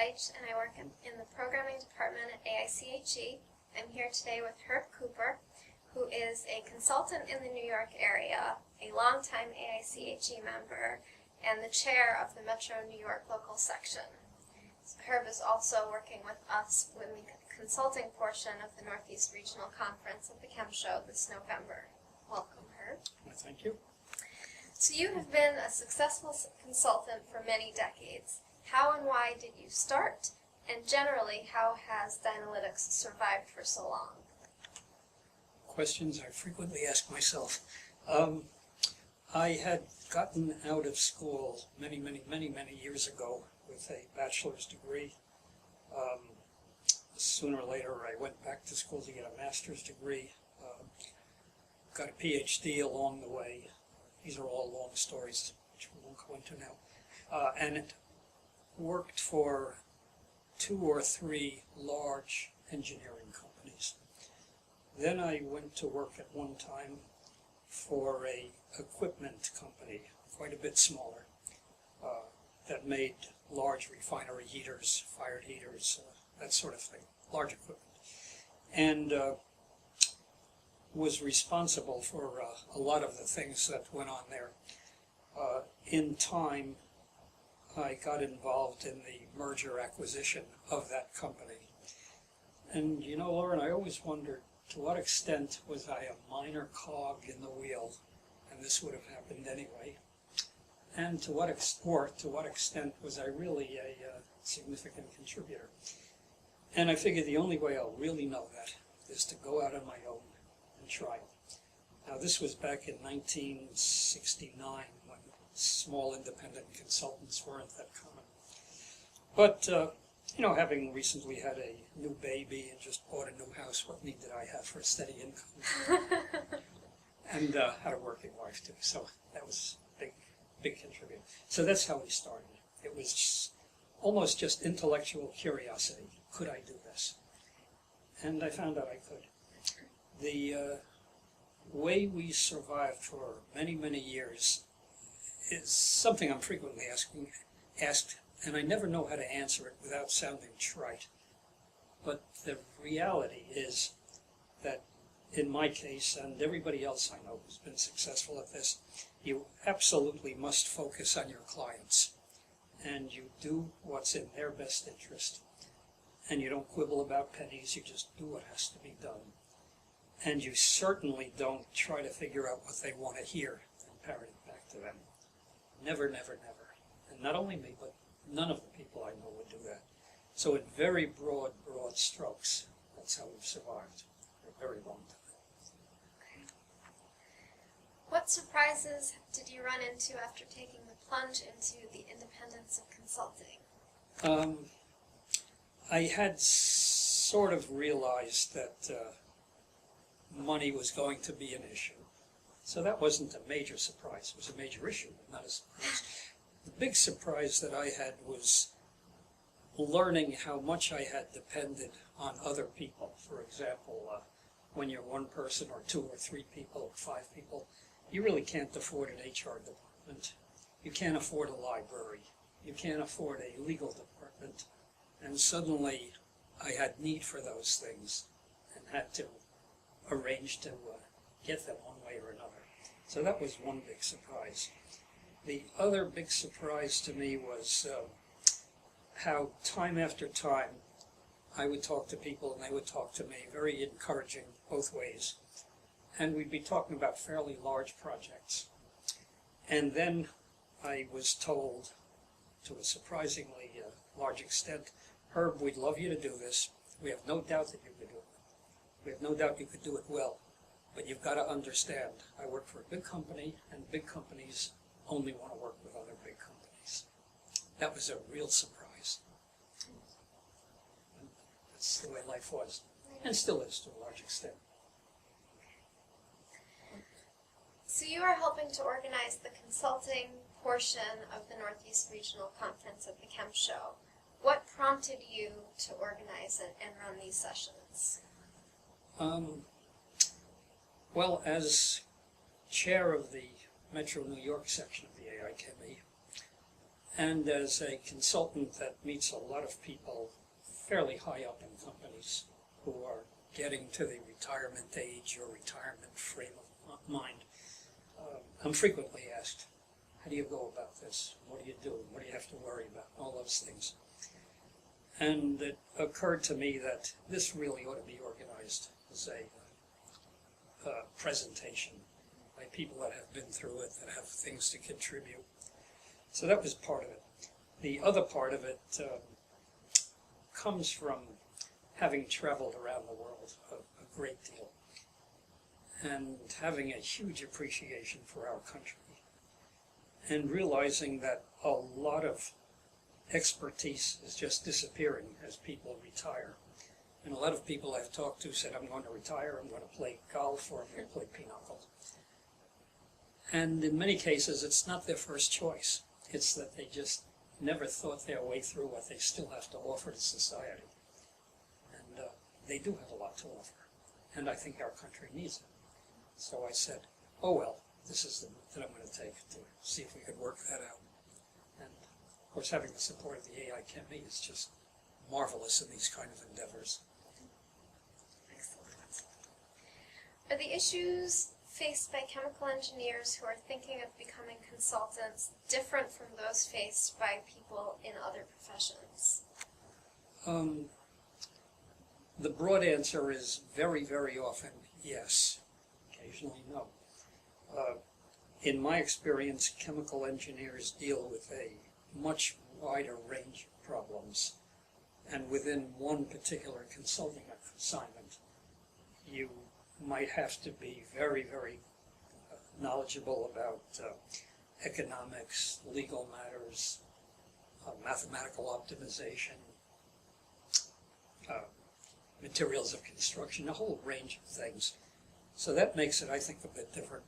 AIChE, and I work in the programming department at AIChE. I'm here today with Herb Cooper, who is a consultant in the New York area, a longtime AIChE member, and the chair of the Metro New York local section. Herb is also working with us in the consulting portion of the Northeast Regional Conference at the Chem Show this November. Welcome, Herb. Well, thank you. So you have been a successful consultant for many decades. How and why did you start? And generally, how has Dynalytics survived for so long? Questions I frequently ask myself. I had gotten out of school many years ago with a bachelor's degree. Sooner or later, I went back to school to get a master's degree. Got a PhD along the way. These are all long stories, which we won't go into now. And it worked for 2 or 3 large engineering companies. Then I went to work at one time for a equipment company, quite a bit smaller, that made large refinery heaters, fired heaters, that sort of thing, large equipment. And was responsible for a lot of the things that went on there. In time, I got involved in the merger acquisition of that company. And you know, Lauren, I always wondered, to what extent was I a minor cog in the wheel, and this would have happened anyway, and to what extent was I really a significant contributor? And I figured the only way I'll really know that is to go out on my own and try it. Now, this was back in 1969, when small independent consultants weren't that common. But, you know, having recently had a new baby and just bought a new house, what need did I have for a steady income? And had a working wife, too, so that was a big contributor. So that's how we started. It was almost just intellectual curiosity. Could I do this? And I found out I could. The way we survived for many years is something I'm frequently asked, and I never know how to answer it without sounding trite. But the reality is that in my case, and everybody else I know who's been successful at this, you absolutely must focus on your clients. And you do what's in their best interest. And you don't quibble about pennies, you just do what has to be done. And you certainly don't try to figure out what they want to hear and parrot it back to them. Never. And not only me, but none of the people I know would do that. So in very broad strokes, that's how we've survived for a very long time. Okay. What surprises did you run into after taking the plunge into the independence of consulting? I had sort of realized that money was going to be an issue. So that wasn't a major surprise. It was a major issue, but not a surprise. The big surprise that I had was learning how much I had depended on other people. For example, when you're one person or 2 or 3 people or 5 people, you really can't afford an HR department. You can't afford a library. You can't afford a legal department. And suddenly I had need for those things and had to arrange to get them one way or another. So that was one big surprise. The other big surprise to me was how time after time I would talk to people and they would talk to me, very encouraging both ways. And we'd be talking about fairly large projects. And then I was told, to a surprisingly large extent, Herb, we'd love you to do this. We have no doubt that you could do it. We have no doubt you could do it well. But you've got to understand, I work for a big company, and big companies only want to work with other big companies. That was a real surprise. And that's the way life was, and still is to a large extent. So you are helping to organize the consulting portion of the Northeast Regional Conference at the Chem Show. What prompted you to organize it and run these sessions? Well, as chair of the Metro New York section of the AIChE, and as a consultant that meets a lot of people fairly high up in companies who are getting to the retirement age or retirement frame of mind, I'm frequently asked, how do you go about this? What do you do? What do you have to worry about? All those things. And it occurred to me that this really ought to be organized as a presentation by people that have been through it, that have things to contribute. So that was part of it. The other part of it comes from having traveled around the world a great deal and having a huge appreciation for our country and realizing that a lot of expertise is just disappearing as people retire. And a lot of people I've talked to said, I'm going to retire, I'm going to play golf, or I'm going to play pinochle. And in many cases, it's not their first choice. It's that they just never thought their way through what they still have to offer to society. And they do have a lot to offer. And I think our country needs it. So I said, oh well, this is the route that I'm going to take to see if we could work that out. And of course, having the support of the AIChE is just marvelous in these kind of endeavors. Excellent. Are the issues faced by chemical engineers who are thinking of becoming consultants different from those faced by people in other professions? The broad answer is very, very often yes, occasionally no. In my experience, chemical engineers deal with a much wider range of problems, and within one particular consulting assignment, you might have to be very, very knowledgeable about economics, legal matters, mathematical optimization, materials of construction, a whole range of things. So that makes it, I think, a bit different.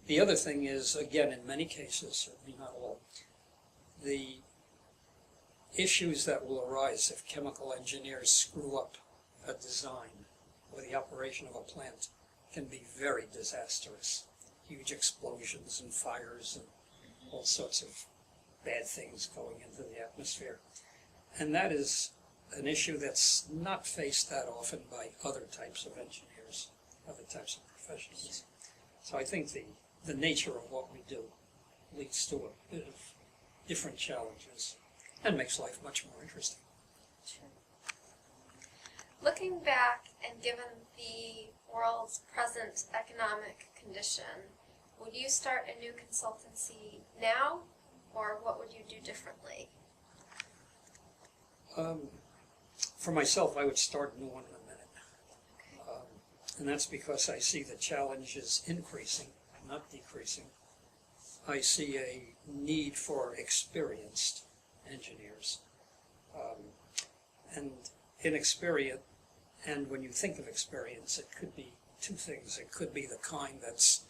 The other thing is, again, in many cases, certainly not all, the issues that will arise if chemical engineers screw up a design or the operation of a plant can be very disastrous. Huge explosions and fires and all sorts of bad things going into the atmosphere. And that is an issue that's not faced that often by other types of engineers, other types of professionals. So I think the nature of what we do leads to a bit of different challenges and makes life much more interesting. Sure. Looking back and given the world's present economic condition, would you start a new consultancy now, or what would you do differently? For myself, I would start a new one in a minute. Okay. And that's because I see the challenge is increasing, not decreasing. I see a need for experienced engineers. And inexperienced, and when you think of experience, it could be two things. It could be the kind that's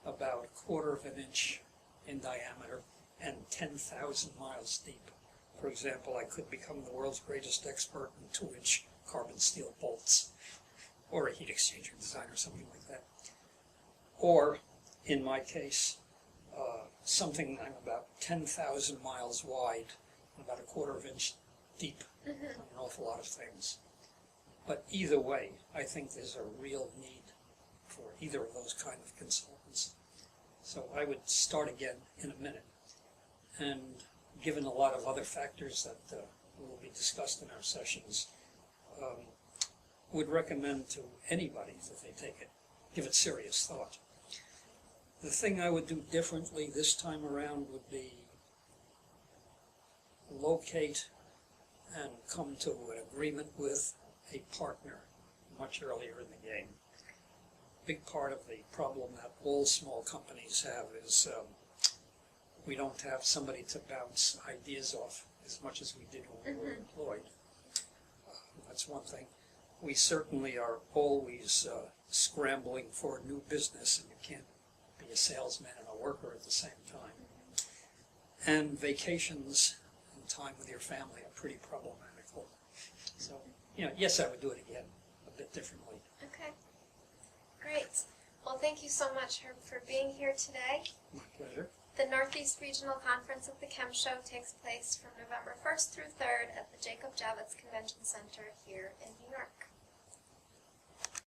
about 1/4 of an inch in diameter and 10,000 miles deep. For example, I could become the world's greatest expert in 2-inch carbon steel bolts, or a heat exchanger design or something like that. Or, in my case, something I'm about 10,000 miles wide and about 1/4 of an inch deep on an awful lot of things. But either way, I think there's a real need for either of those kind of consultants. So I would start again in a minute. And given a lot of other factors that will be discussed in our sessions, would recommend to anybody that they take it, give it serious thought. The thing I would do differently this time around would be locate and come to an agreement with a partner much earlier in the game. A big part of the problem that all small companies have is we don't have somebody to bounce ideas off as much as we did when we were employed. That's one thing. We certainly are always scrambling for new business, and you can't be a salesman and a worker at the same time. And vacations and time with your family are pretty problematical. So, yes, I would do it again, a bit differently. Okay, great. Well, thank you so much for being here today. My pleasure. The Northeast Regional Conference of the Chem Show takes place from November 1st through 3rd at the Jacob Javits Convention Center here in New York.